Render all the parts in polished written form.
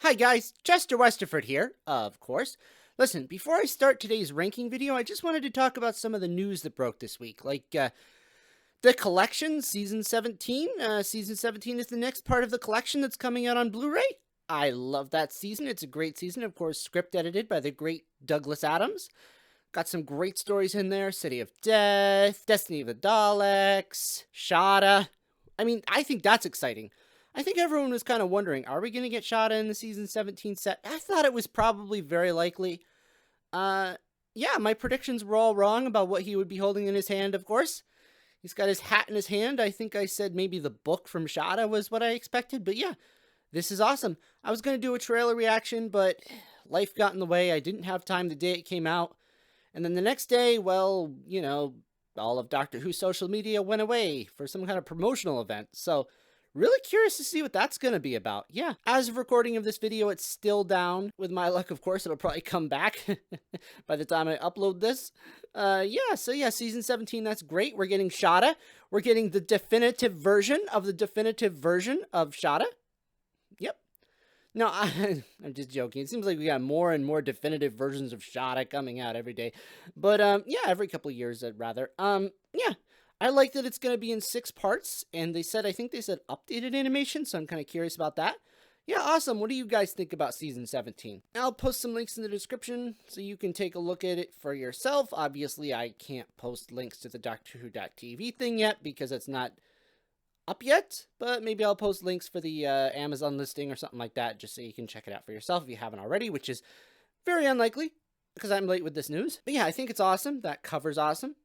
Hi guys, Chester Westerford here, of course. Listen, before I start today's ranking video, I just wanted to talk about some of the news that broke this week, like the collection, Season 17. Season 17 is the next part of the collection that's coming out on Blu-ray. I love that season. It's a great season, of course, script edited by the great Douglas Adams. Got some great stories in there, City of Death, Destiny of the Daleks, Shada. I mean, I think that's exciting. I think everyone was kind of wondering, are we going to get Shada in the Season 17 set? I thought it was probably very likely. Yeah, my predictions were all wrong about what he would be holding in his hand, of course. He's got his hat in his hand. I think I said maybe the book from Shada was what I expected, but yeah, this is awesome. I was going to do a trailer reaction, but life got in the way. I didn't have time the day it came out. And then the next day, well, you know, all of Doctor Who's social media went away for some kind of promotional event. So really curious to see what that's going to be about. Yeah, as of recording of this video, it's still down. With my luck, of course, it'll probably come back by the time I upload this. Yeah, Season 17, that's great. We're getting Shada. We're getting the definitive version of Shada. Yep. No, I'm just joking. It seems like we got more and more definitive versions of Shada coming out every day. But, yeah, every couple of years, rather. Yeah. I like that it's going to be in 6 parts, and I think they said updated animation, so I'm kind of curious about that. Yeah, awesome. What do you guys think about Season 17? I'll post some links in the description so you can take a look at it for yourself. Obviously, I can't post links to the Doctor Who.tv thing yet because it's not up yet, but maybe I'll post links for the Amazon listing or something like that just so you can check it out for yourself if you haven't already, which is very unlikely because I'm late with this news. But yeah, I think it's awesome. That cover's awesome.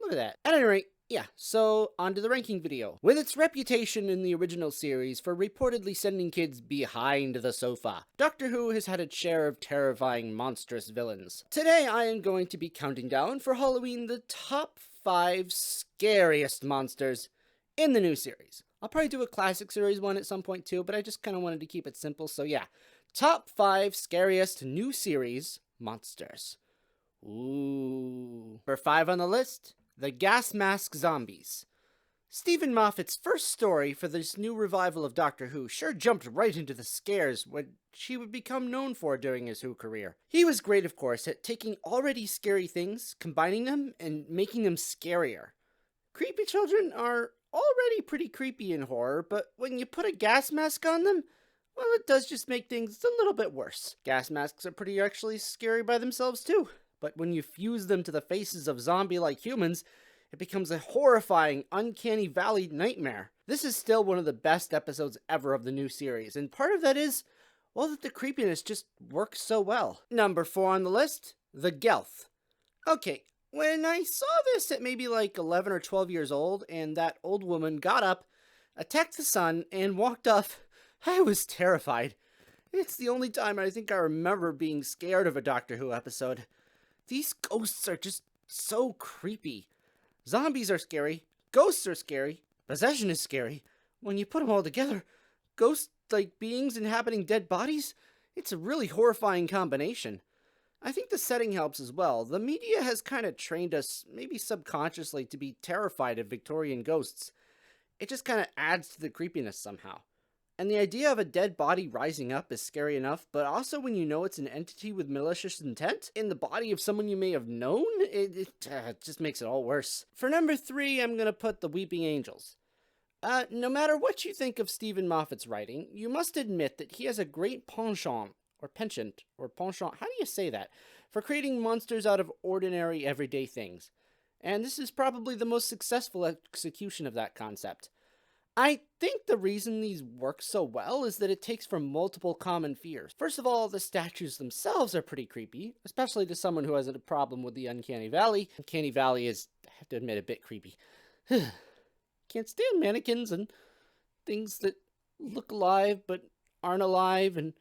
Look at that. At any rate, yeah, so on to the ranking video. With its reputation in the original series for reportedly sending kids behind the sofa, Doctor Who has had its share of terrifying, monstrous villains. Today I am going to be counting down for Halloween the top 5 scariest monsters in the new series. I'll probably do a classic series one at some point too, but I just kind of wanted to keep it simple, so yeah. Top 5 scariest new series monsters. Ooh. For 5 on the list, the Gas Mask Zombies. Stephen Moffat's first story for this new revival of Doctor Who sure jumped right into the scares which he would become known for during his Who career. He was great, of course, at taking already scary things, combining them, and making them scarier. Creepy children are already pretty creepy in horror, but when you put a gas mask on them, well, it does just make things a little bit worse. Gas masks are pretty actually scary by themselves too. But when you fuse them to the faces of zombie-like humans, it becomes a horrifying, uncanny valley nightmare. This is still one of the best episodes ever of the new series, and part of that is, well, that the creepiness just works so well. Number 4 on the list, the Gelf. Okay, when I saw this at maybe like 11 or 12 years old, and that old woman got up, attacked the sun, and walked off, I was terrified. It's the only time I think I remember being scared of a Doctor Who episode. These ghosts are just so creepy. Zombies are scary. Ghosts are scary. Possession is scary. When you put them all together, ghost-like beings inhabiting dead bodies, it's a really horrifying combination. I think the setting helps as well. The media has kind of trained us, maybe subconsciously, to be terrified of Victorian ghosts. It just kind of adds to the creepiness somehow. And the idea of a dead body rising up is scary enough, but also when you know it's an entity with malicious intent in the body of someone you may have known, it just makes it all worse. For number 3, I'm going to put the Weeping Angels. No matter what you think of Stephen Moffat's writing, you must admit that he has a great penchant, how do you say that, for creating monsters out of ordinary, everyday things. And this is probably the most successful execution of that concept. I think the reason these work so well is that it takes from multiple common fears. First of all, the statues themselves are pretty creepy, especially to someone who has a problem with the Uncanny Valley. Uncanny Valley is, I have to admit, a bit creepy. Can't stand mannequins and things that look alive but aren't alive, and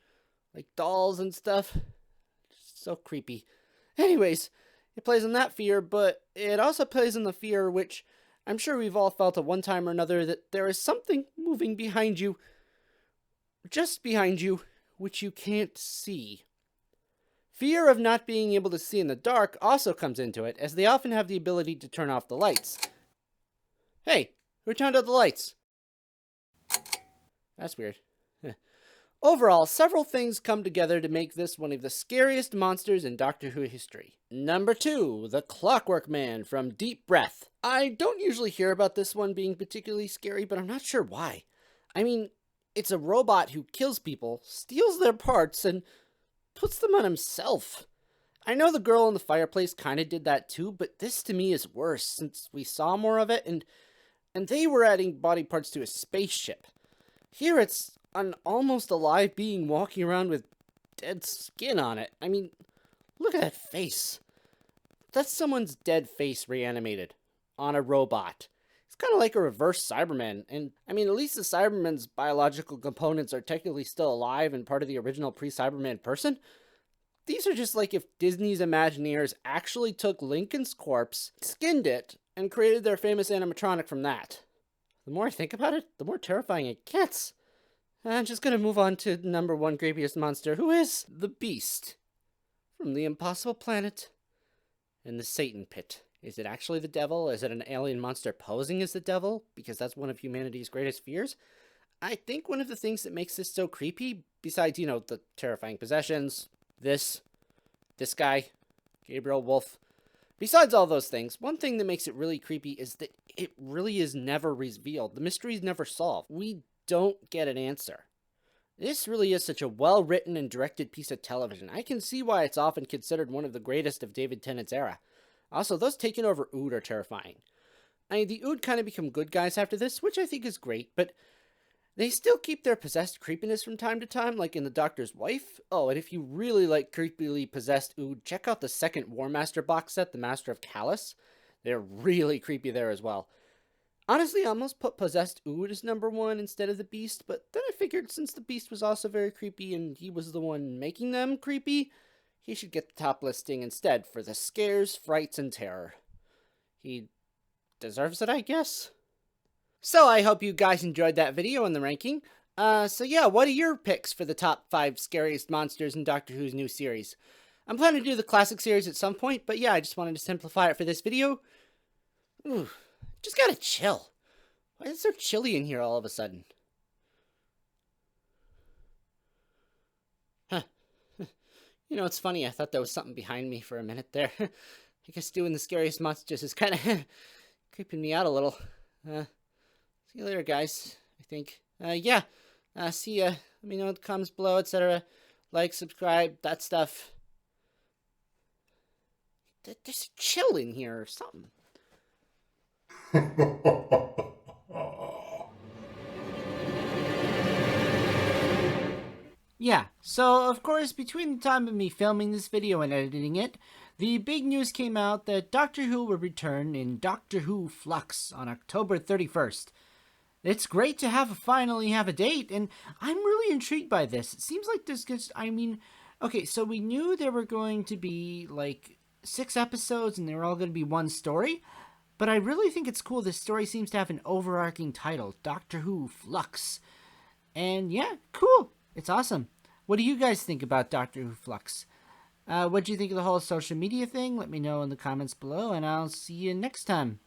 like dolls and stuff. So creepy. Anyways, it plays on that fear, but it also plays on the fear which I'm sure we've all felt at one time or another, that there is something moving behind you, just behind you, which you can't see. Fear of not being able to see in the dark also comes into it, as they often have the ability to turn off the lights. Hey, who turned out the lights? That's weird. Overall, several things come together to make this one of the scariest monsters in Doctor Who history. Number 2, the Clockwork Man from Deep Breath. I don't usually hear about this one being particularly scary, but I'm not sure why. I mean, it's a robot who kills people, steals their parts, and puts them on himself. I know the girl in the fireplace kind of did that too, but this to me is worse since we saw more of it, and they were adding body parts to a spaceship. Here it's an almost alive being walking around with dead skin on it. I mean, look at that face. That's someone's dead face reanimated on a robot. It's kind of like a reverse Cyberman. And I mean, at least the Cyberman's biological components are technically still alive and part of the original pre-Cyberman person. These are just like if Disney's Imagineers actually took Lincoln's corpse, skinned it, and created their famous animatronic from that. The more I think about it, the more terrifying it gets. I'm just gonna move on to number 1 creepiest monster, who is the Beast from the Impossible Planet and the Satan Pit. Is it actually the devil? Is it an alien monster posing as the devil? Because that's one of humanity's greatest fears. I think one of the things that makes this so creepy, besides, the terrifying possessions, this guy, Gabriel Wolf, besides all those things, one thing that makes it really creepy is that it really is never revealed. The mystery is never solved. We don't get an answer. This really is such a well-written and directed piece of television. I can see why it's often considered one of the greatest of David Tennant's era. Also, those taking over Ood are terrifying. I mean, the Ood kind of become good guys after this, which I think is great, but they still keep their possessed creepiness from time to time, like in The Doctor's Wife. Oh, and if you really like creepily possessed Ood, check out the second War Master box set, The Master of Callus. They're really creepy there as well. Honestly, I almost put Possessed Ood as number 1 instead of the Beast, but then I figured since the Beast was also very creepy and he was the one making them creepy, he should get the top listing instead for the scares, frights, and terror. He deserves it, I guess. So I hope you guys enjoyed that video and the ranking. So yeah, what are your picks for the top 5 scariest monsters in Doctor Who's new series? I'm planning to do the classic series at some point, but yeah, I just wanted to simplify it for this video. Ooh. Just gotta chill. Why is it so chilly in here all of a sudden? Huh. It's funny. I thought there was something behind me for a minute there. I guess doing the scariest monsters is kind of creeping me out a little. See you later, guys. I think. Yeah. See ya. Let me know in the comments below, etc. Like, subscribe, that stuff. There's a chill in here or something. Yeah, so of course, between the time of me filming this video and editing it, the big news came out that Doctor Who will return in Doctor Who Flux on October 31st. It's great to finally have a date, and I'm really intrigued by this. It seems like there's just, okay, so we knew there were going to be, 6 episodes, and they were all going to be one story. But I really think it's cool this story seems to have an overarching title, Doctor Who Flux. And yeah, cool. It's awesome. What do you guys think about Doctor Who Flux? What do you think of the whole social media thing? Let me know in the comments below, and I'll see you next time.